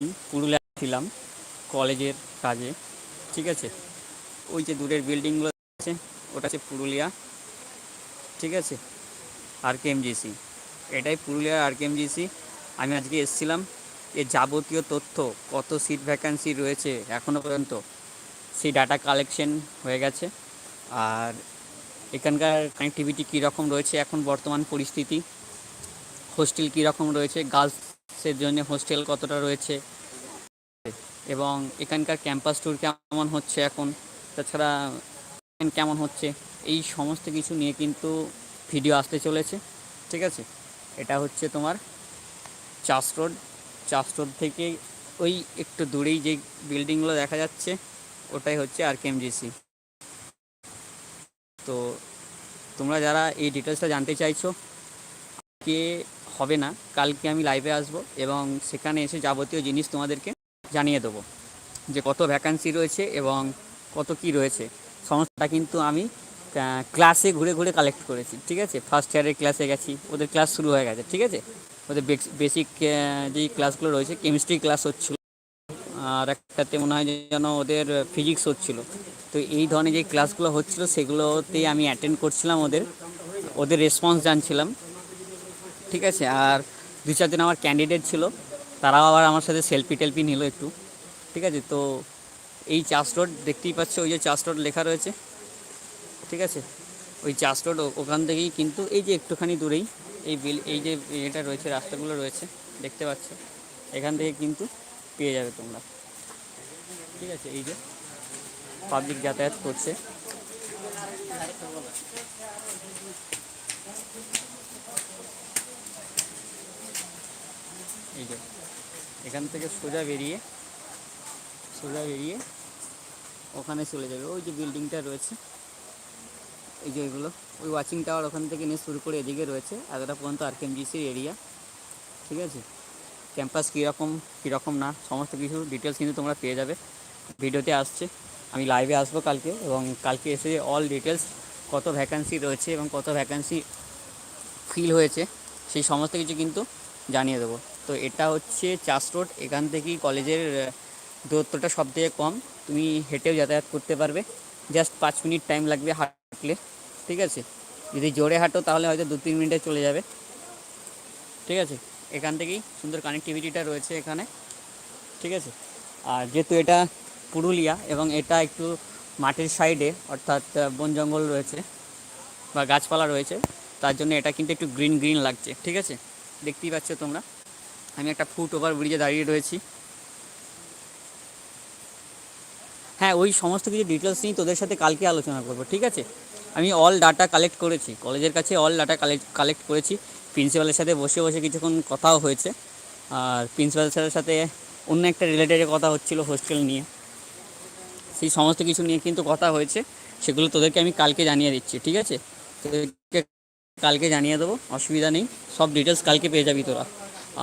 পুরুলিয়া ছিলাম কলেজের কাজে, ঠিক আছে। ওই যে দূরের বিল্ডিংগুলো আছে ওটা হচ্ছে পুরুলিয়া, ঠিক আছে, RKMGC। এটাই পুরুলিয়ার RKMGC। আমি আজকে এসেছিলাম, এর যাবতীয় তথ্য, কত সিট ভ্যাকান্সি রয়েছে এখনও পর্যন্ত, সেই ডাটা কালেকশন হয়ে গেছে। আর এখানকার কানেক্টিভিটি কীরকম রয়েছে এখন বর্তমান পরিস্থিতি, হোস্টেল কীরকম রয়েছে, গার্লসের জন্য হোস্টেল কতটা রয়েছে, এবং এখানকার ক্যাম্পাস ট্যুর কেমন হচ্ছে এখন, তাছাড়া কেমন হচ্ছে, এই সমস্ত কিছু নিয়ে কিন্তু ভিডিও আসতে চলেছে, ঠিক আছে। এটা হচ্ছে তোমার চাষ রোড থেকে ওই একটু দূরেই যে বিল্ডিংগুলো দেখা যাচ্ছে ওটাই হচ্ছে RKMGC। তো তোমরা যারা এই ডিটেলসটা জানতে চাইছো, কে হবে না, কালকে আমি লাইভে আসব এবং সেখানে এসে যাবতীয় জিনিস তোমাদেরকে জানিয়ে দেবো, যে কত ভ্যাকান্সি রয়েছে এবং কত কি রয়েছে। সমস্তটা কিন্তু আমি ক্লাসে ঘুরে ঘুরে কালেক্ট করেছি, ঠিক আছে। ফার্স্ট ইয়ারের ক্লাসে গেছি, ওদের ক্লাস শুরু হয়ে গেছে, ঠিক আছে। ওদের বেসিক যেই ক্লাসগুলো রয়েছে, কেমিস্ট্রি ক্লাস হচ্ছিল, আর একটাতে মনে হয় যেন ওদের ফিজিক্স হচ্ছিল। তো এই ধরনের যে ক্লাসগুলো হচ্ছিলো সেগুলোতেই আমি অ্যাটেন্ড করছিলাম, ওদের রেসপন্স জানছিলাম, ঠিক আছে। আর 2-4 জন আমার ক্যান্ডিডেট ছিল, তারাও আবার আমার সাথে সেলফি টেলফি নিল একটু, ঠিক আছে। তো এই চাষ রোড দেখতেই পাচ্ছ, ওই যে চাষ রোড লেখা রয়েছে, ঠিক আছে। ওই চাষ রোড ওখান থেকেই কিন্তু এই যে একটুখানি দূরেই এই যে এটা রয়েছে, রাস্তাগুলো রয়েছে দেখতে পাচ্ছ, এখান থেকে কিন্তু পেয়ে যাবে তোমরা, ঠিক আছে। এই যে পাবলিক যাতায়াত করছে, এই যে এখান থেকে সোজা বেরিয়ে ওখানে চলে যাবে, ওই যে বিল্ডিংটা রয়েছে, এই যে এগুলো, ওই ওয়াচিং টাওয়ার ওখান থেকে নিয়ে শুরু করে এদিকে রয়েছে এতটা পর্যন্ত RKMGCর এরিয়া, ঠিক আছে। ক্যাম্পাস কীরকম না, সমস্ত কিছু ডিটেলস কিন্তু তোমরা পেয়ে যাবে, ভিডিওতে আসছে। আমি লাইভে আসবো কালকে, এবং কালকে এসে অল ডিটেলস, কত ভ্যাকান্সি রয়েছে এবং কত ভ্যাকান্সি ফিল হয়েছে, সেই সমস্ত কিছু কিন্তু জানিয়ে দেবো। তো এটা হচ্ছে চাষ রোড, এখান থেকেই কলেজের দূরত্বটা সব থেকে কম, তুমি হেঁটেও যাতায়াত করতে পারবে, জাস্ট 5 মিনিট টাইম লাগবে হাঁটলে, ঠিক আছে। যদি জোরে হাঁটো তাহলে হয়তো 2-3 মিনিটে চলে যাবে, ঠিক আছে। এখান থেকেই সুন্দর কানেক্টিভিটিটা রয়েছে এখানে, ঠিক আছে। আর যেহেতু এটা পুরুলিয়া এবং এটা একটু মাঠের সাইডে, অর্থাৎ বন জঙ্গল রয়েছে বা গাছপালা রয়েছে, তার জন্য এটা কিন্তু একটু গ্রিন গ্রিন লাগছে, ঠিক আছে। দেখতেই পাচ্ছ তোমরা, আমি একটা ফুট ওভার ব্রিজে দাঁড়িয়ে রয়েছি। হ্যাঁ, ওই সমস্ত কিছু ডিটেলস নিয়ে তোদের সাথে কালকে আলোচনা করবো, ঠিক আছে। আমি অল ডাটা কালেক্ট করেছি, কলেজের কাছে অল ডাটা কালেক্ট করেছি, প্রিন্সিপালের সাথে বসে কিছুক্ষণ কথাও হয়েছে। আর প্রিন্সিপাল স্যারের সাথে অন্য একটা রিলেটেড কথা হচ্ছিলো হোস্টেল নিয়ে, সেই সমস্ত কিছু নিয়ে কিন্তু কথা হয়েছে, সেগুলো তোদেরকে আমি কালকে জানিয়ে দিচ্ছি, ঠিক আছে। তোদেরকে কালকে জানিয়ে দেবো, অসুবিধা নেই, সব ডিটেলস কালকে পেয়ে যাবি তোরা।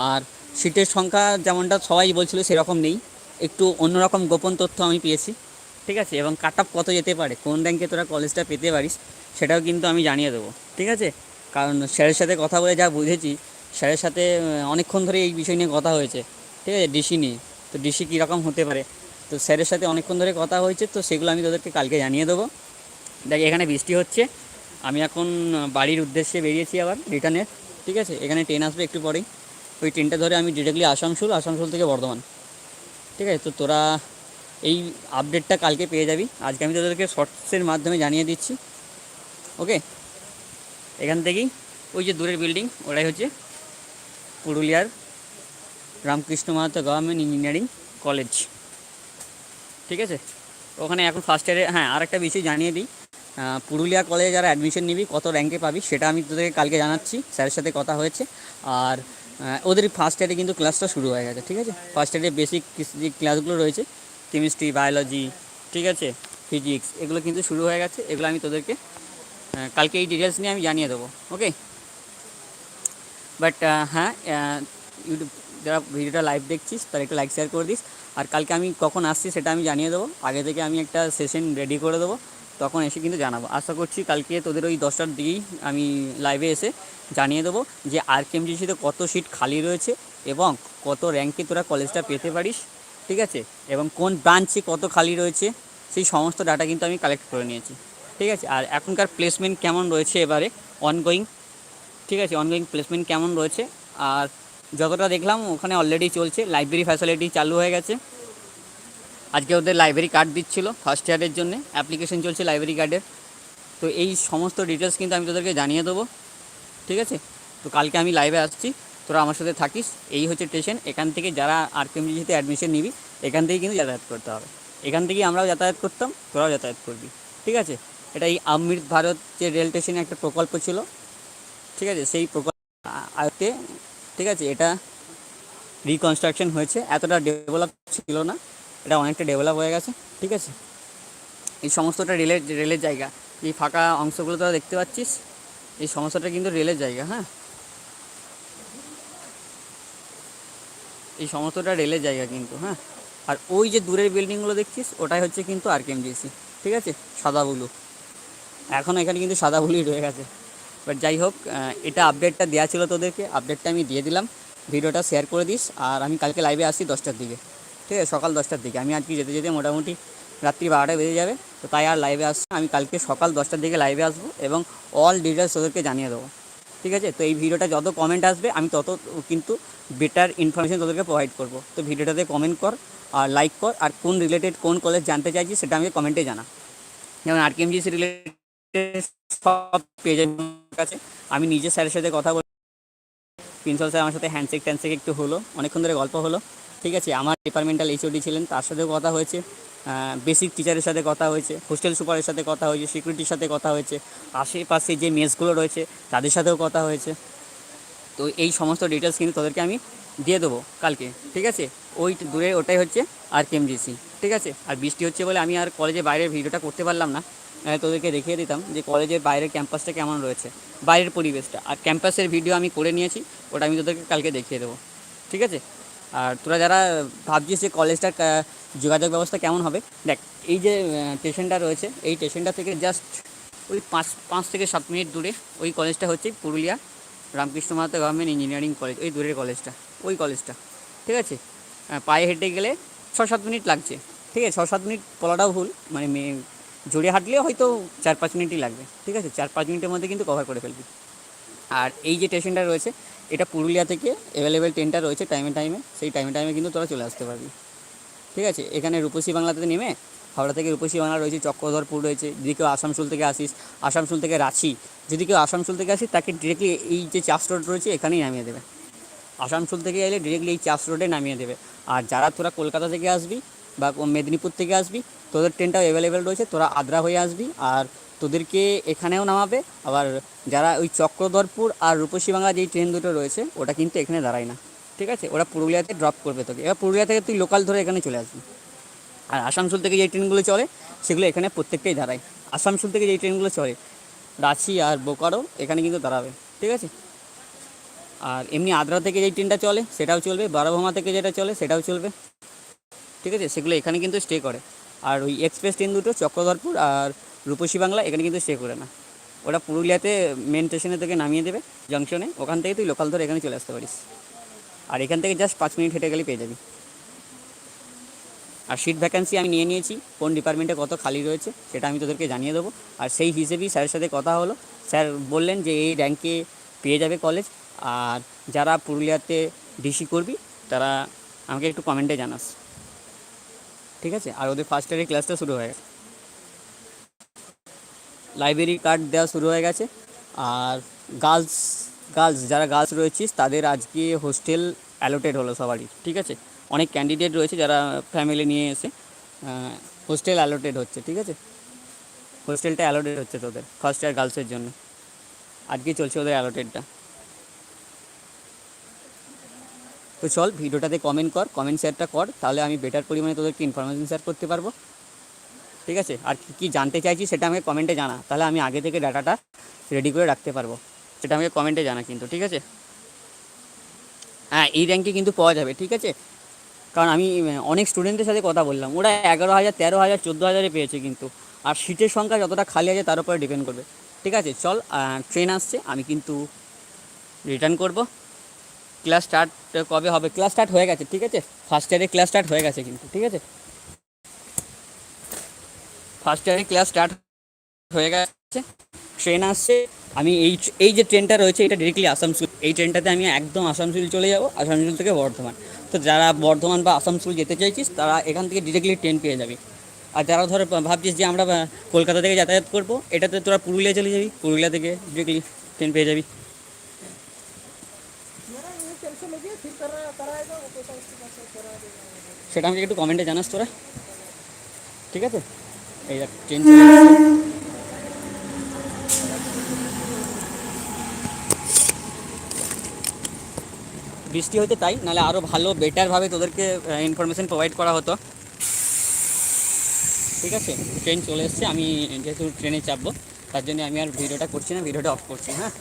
আর সিটের সংখ্যা যেমনটা সবাই বলছিল সেরকম নেই, একটু অন্যরকম গোপন তথ্য আমি পেয়েছি, ঠিক আছে। এবং কাট অফ কত যেতে পারে, কোন র্যাঙ্কে তোরা কলেজটা পেতে পারিস, সেটাও কিন্তু আমি জানিয়ে দেবো, ঠিক আছে। কারণ স্যারের সাথে কথা বলে যা বুঝেছি, স্যারের সাথে অনেকক্ষণ ধরে এই বিষয় নিয়ে কথা হয়েছে, ঠিক আছে, ডিসি নিয়ে। তো ডিসি কীরকম হতে পারে, তো স্যারের সাথে অনেকক্ষণ ধরে কথা হয়েছে, তো সেগুলো আমি তোদেরকে কালকে জানিয়ে দেবো। দেখ, এখানে বৃষ্টি হচ্ছে, আমি এখন বাড়ির উদ্দেশ্যে বেরিয়েছি আবার রিটার্নের, ঠিক আছে। এখানে ট্রেন আসবে একটু পরেই, ওই ট্রেনটা ধরে আমি ডিরেক্টলি আসানসোল থেকে বর্ধমান, ঠিক আছে। তো তোরা এই আপডেটটা কালকে পেয়ে যাবি, আজকে আমি তোদেরকে শর্টসের মাধ্যমে জানিয়ে দিচ্ছি, ওকে। এখান থেকেই ওই যে দূরের বিল্ডিং, ওটাই হচ্ছে পুরুলিয়ার Ramakrishna Mahato government engineering college, ঠিক আছে। ওখানে এখন ফার্স্ট ইয়ারে, হ্যাঁ, আর একটা বিষয় জানিয়ে দিই, পুরুলিয়া কলেজে যারা অ্যাডমিশন নিবি কত র্যাঙ্কে পাবি সেটা আমি তোদেরকে কালকে জানাচ্ছি, স্যারের সাথে কথা হয়েছে। আর ওদের ফার্স্ট ইয়ারে কিন্তু ক্লাসটা শুরু হয়ে গেছে, ঠিক আছে। ফার্স্ট ইয়ারে বেসিক যে ক্লাসগুলো রয়েছে, কেমিস্ট্রি, বায়োলজি, ঠিক আছে, ফিজিক্স, এগুলো কিন্তু শুরু হয়ে গেছে, এগুলো আমি তোদেরকে কালকে এই ডিটেলস নিয়ে আমি জানিয়ে দেবো, ওকে। বাট হ্যাঁ, ইউটিউব যারা ভিডিওটা লাইভ দেখছিস তারা একটু লাইক শেয়ার করে দিস। আর কালকে আমি কখন আসছি সেটা আমি জানিয়ে দেবো, আগে থেকে আমি একটা সেশন রেডি করে দেবো, তখন এসে কিন্তু জানাবো। আশা করছি কালকে তোদের ওই 10টার দিকেই আমি লাইভে এসে জানিয়ে দেবো যে RKMGCতে কত সিট খালি রয়েছে এবং কত র্যাঙ্কে তোরা কলেজটা পেতে পারিস, ঠিক আছে, এবং কোন ব্রাঞ্চে কত খালি রয়েছে সেই সমস্ত ডাটা কিন্তু আমি কালেক্ট করে নিয়েছি, ঠিক আছে। আর এখনকার প্লেসমেন্ট কেমন রয়েছে এবারে অনগোয়িং, ঠিক আছে, অনগোয়িং প্লেসমেন্ট কেমন রয়েছে, আর যতটা দেখলাম ওখানে অলরেডি চলছে, লাইব্রেরি ফ্যাসিলিটি চালু হয়ে গেছে। আজকে ওদের লাইব্রেরি কার্ড দিচ্ছিলো ফার্স্ট ইয়ারের জন্য, অ্যাপ্লিকেশন চলছে লাইব্রেরি কার্ডের। তো এই সমস্ত ডিটেলস কিন্তু আমি তোদেরকে জানিয়ে দেবো, ঠিক আছে। তো কালকে আমি লাইভে আসছি, তোরা আমার সাথে থাকিস। এই হচ্ছে স্টেশন, এখান থেকে যারা আরকেএমজিতে অ্যাডমিশন নিবি এখান থেকে কিন্তু যাতায়াত করতে হবে, এখান থেকেই আমরাও যাতায়াত করতাম, তোরাও যাতায়াত করবি, ঠিক আছে। এটা এই অমৃত ভারত যে রেল স্টেশনে একটা প্রকল্প ছিল, ঠিক আছে, সেই প্রকল্প আয়তে, ঠিক আছে, এটা রিকনস্ট্রাকশন হয়েছে, এতটা ডেভেলপ ছিল না, এটা অনেকটা ডেভেলপ হয়ে গেছে, ঠিক আছে। এই সমস্তটা রেলের জায়গা, এই ফাঁকা অংশগুলো তোরা দেখতে পাচ্ছিস, এই সমস্তটা কিন্তু রেলের জায়গা, হ্যাঁ, এই সমস্তটা রেলের জায়গা কিন্তু, হ্যাঁ। আর ওই যে দূরের বিল্ডিংগুলো দেখছিস ওটাই হচ্ছে কিন্তু আরকেএমজিসি, ঠিক আছে, সাদা বুলু, এখনও এখানে কিন্তু সাদা বুলুই রয়ে গেছে। বাট যাই হোক, এটা আপডেটটা দেওয়া ছিল তোদেরকে, আপডেটটা আমি দিয়ে দিলাম, ভিডিওটা শেয়ার করে দিস। আর আমি কালকে লাইভে আসছি 10টার দিকে, ঠিক আছে, সকাল 10টার দিকে। আমি আজকে যেতে যেতে মোটামুটি রাত্রি 12টায় বেজে যাবে, তো তাই আর লাইভে আসছি, আমি কালকে সকাল 10টার দিকে লাইভে আসবো এবং অল ডিটেলস তোদেরকে জানিয়ে দেবো, ঠিক আছে। তো এই ভিডিওটা যত কমেন্ট আসবে আমি তত কিন্তু বেটার ইনফরমেশন তোদেরকে প্রোভাইড করবো। তো ভিডিওটাতে কমেন্ট কর আর লাইক কর, আর কোন রিলেটেড কোন কলেজ জানতে চাইছিস সেটা আমাকে কমেন্টে জানা। যেমন আরকেএমজিসি রিলেটেড সব পেজের কাছে আমি নিজে স্যারের সাথে কথা বলি, প্রিন্সিপাল স্যার আমার সাথে হ্যান্ডশেক ট্যান্ডশেক একটু হলো, অনেকক্ষণ ধরে গল্প হলো, ঠিক আছে। আমার ডিপার্টমেন্টাল এইচওডি ছিলেন, তার সাথেও কথা হয়েছে, বেসিক টিচারের সাথে কথা হয়েছে, হোস্টেল সুপারের সাথে কথা হয়েছে, সিকিউরিটির সাথে কথা হয়েছে, আশেপাশে যে মেসগুলো রয়েছে তাদের সাথেও কথা হয়েছে। তো এই সমস্ত ডিটেলস কিন্তু তোদেরকে আমি দিয়ে দেবো কালকে, ঠিক আছে। ওই দূরে ওটাই হচ্ছে আরকেএমজিসি, ঠিক আছে। আর বৃষ্টি হচ্ছে বলে আমি আর কলেজের বাইরের ভিডিওটা করতে পারলাম না, তোদেরকে দেখিয়ে দিতাম যে কলেজের বাইরের ক্যাম্পাসটা কেমন রয়েছে, বাইরের পরিবেশটা। আর ক্যাম্পাসের ভিডিও আমি করে নিয়েছি, ওটা আমি তোদেরকে কালকে দেখিয়ে দেবো, ঠিক আছে। আর তোরা যারা ভাবছিস যে কলেজটার যোগাযোগ ব্যবস্থা কেমন হবে, দেখ এই যে স্টেশনটা রয়েছে, এই স্টেশনটা থেকে জাস্ট ওই 5 থেকে 7 মিনিট দূরে ওই কলেজটা হচ্ছে Purulia Ramakrishna Mahato government engineering college, ওই দূরের কলেজটা, ওই কলেজটা, ঠিক আছে। পায়ে হেঁটে গেলে 6-7 মিনিট লাগছে, ঠিক আছে, 6-7 মিনিট বলাটাও ভুল, মানে জোরে হাঁটলে হয়তো 4-5 মিনিটই লাগবে, ঠিক আছে, 4-5 মিনিটের মধ্যে কিন্তু কভার করে ফেলবি। আর এই যে স্টেশনটা রয়েছে এটা পুরুলিয়া থেকে অ্যাভেলেবেল ট্রেনটা রয়েছে টাইমে, সেই টাইমে কিন্তু তোরা চলে আসতে পারবি, ঠিক আছে। এখানে রূপসী বাংলাতে নেমে হাওড়া থেকে রূপসী বাংলা রয়েছে, চক্রধরপুর রয়েছে, যদি কেউ আসানসোল থেকে আসিস, আসানসোল থেকে রাঁচি, যদি কেউ আসানসোল থেকে আসিস তাকে ডিরেক্টলি এই যে চাষ রোড রয়েছে এখানেই নামিয়ে দেবে, আসানসোল থেকে এলে ডিরেক্টলি এই চাষ রোডে নামিয়ে দেবে। আর যারা তোরা কলকাতা থেকে আসবি বা মেদিনীপুর থেকে আসবি, তোদের ট্রেনটাও অ্যাভেলেবেল রয়েছে, তোরা আদ্রা হয়ে আসবি আর তোদেরকে এখানেও নামাবে। আবার যারা ওই চক্রধরপুর আর রূপসী বাংলা যেই ট্রেন দুটো রয়েছে ওটা কিন্তু এখানে দাঁড়ায় না, ঠিক আছে, ওরা পুরুলিয়াতে ড্রপ করবে তোকে, এবার পুরুলিয়া থেকে তুই লোকাল ধরে এখানে চলে আসবি। আর আসানসোল থেকে যেই ট্রেনগুলো চলে সেগুলো এখানে প্রত্যেকটাই দাঁড়ায়, আসানসোল থেকে যেই ট্রেনগুলো চলে রাঁচি আর বোকারো এখানে কিন্তু দাঁড়াবে, ঠিক আছে। আর এমনি আদ্রা থেকে যেই ট্রেনটা চলে সেটাও চলবে, বারোভামা থেকে যেটা চলে সেটাও চলবে, ঠিক আছে, সেগুলো এখানে কিন্তু স্টে করে। আর ওই এক্সপ্রেস ট্রেন দুটো চক্রধরপুর আর রূপসী বাংলা এখানে কিন্তু স্টে করে না, ওটা পুরুলিয়াতে মেন স্টেশনে থেকে নামিয়ে দেবে জংশনে, ওখান থেকে তুই লোকাল ধরে এখানে চলে আসতে পারিস। আর এখান থেকে জাস্ট 5 মিনিট হেঁটে গেলে পেয়ে যাবি। আর সিট ভ্যাকেন্সি আমি নিয়ে নিয়েছি, কোন ডিপার্টমেন্টে কত খালি রয়েছে সেটা আমি তোদেরকে জানিয়ে দেবো। আর সেই হিসেবেই স্যারের সাথে কথা হলো, স্যার বললেন যে এই র্যাঙ্কে পেয়ে যাবে কলেজ। আর যারা পুরুলিয়াতে ডিসি করবি তারা আমাকে একটু কমেন্টে জানাস, ঠিক আছে। আর ওদের ফার্স্ট ইয়ারের ক্লাসটা শুরু হয়ে গেছে, লাইব্রেরি কার্ড দেওয়া শুরু হয়ে গেছে। আর গার্লস যারা গার্লস রয়েছিস তাদের আজকে হোস্টেল অ্যালোটেড হলো সবারই, ঠিক আছে। অনেক ক্যান্ডিডেট রয়েছে যারা ফ্যামিলি নিয়ে এসে হোস্টেল অ্যালোটেড হচ্ছে, ঠিক আছে, হোস্টেলটা অ্যালোটেড হচ্ছে তোদের ফার্স্ট ইয়ার গার্লসের জন্য, আজকে চলছে ওদের অ্যালোটেডটা। তো চল ভিডিওটাতে কমেন্ট কর, কমেন্ট শেয়ারটা কর, তাহলে আমি বেটার পরিমাণে তোদেরকে ইনফরমেশন শেয়ার করতে পারবো, ঠিক আছে। আর কী জানতে চাইছি সেটা আমাকে কমেন্টে জানা, তাহলে আমি আগে থেকে ডাটাটা রেডি করে রাখতে পারবো, সেটা আমাকে কমেন্টে জানা কিন্তু, ঠিক আছে। হ্যাঁ এই র্যাঙ্কে কিন্তু পাওয়া যাবে, ঠিক আছে, কারণ আমি অনেক স্টুডেন্টের সাথে কথা বললাম, ওরা 11,000, 13,000, 14,000 পেয়েছে কিন্তু। আর সিটের সংখ্যা যতটা খালি আছে তার উপরে ডিপেন্ড করবে, ঠিক আছে। চল ট্রেন আসছে, আমি কিন্তু রিটার্ন করব, ক্লাস স্টার্ট কবে হবে? ক্লাস স্টার্ট হয়ে গেছে, ঠিক আছে। ফার্স্ট ইয়ারে ক্লাস স্টার্ট হয়ে গেছে কিন্তু, ঠিক আছে। ফার্স্ট ইয়ারে ক্লাস স্টার্ট হয়ে গেছে, ট্রেন আসছে। আমি এই যে ট্রেনটা রয়েছে এটা ডিরেক্টলি আসানসোল, এই ট্রেনটাতে আমি একদম আসানসোল চলে যাব, আসানসোল থেকে বর্ধমান। তো যারা বর্ধমান বা আসানসোল যেতে চাইছিস তারা এখান থেকে ডিরেক্টলি ট্রেন পেয়ে যাবি। আর যারা ধর ভাবছিস যে আমরা কলকাতা থেকে যাতায়াত করবো, এটাতে তোরা পুরুলিয়া চলে যাবি, পুরুলিয়া থেকে ডিরেক্টলি ট্রেন পেয়ে যাবি। সেটা আমাকে একটু কমেন্টে জানাস তোরা, ঠিক আছে। এই দেখ ট্রেন চলে এসেছে। বৃষ্টি হতে তাই, নাহলে আরও ভালো বেটারভাবে তোদেরকে ইনফরমেশন প্রোভাইড করা হতো, ঠিক আছে। ট্রেন চলে এসছে, আমি যেহেতু ট্রেনে চাপবো তার জন্য আমি আর ভিডিওটা করছি না, ভিডিওটা অফ করছি, হ্যাঁ।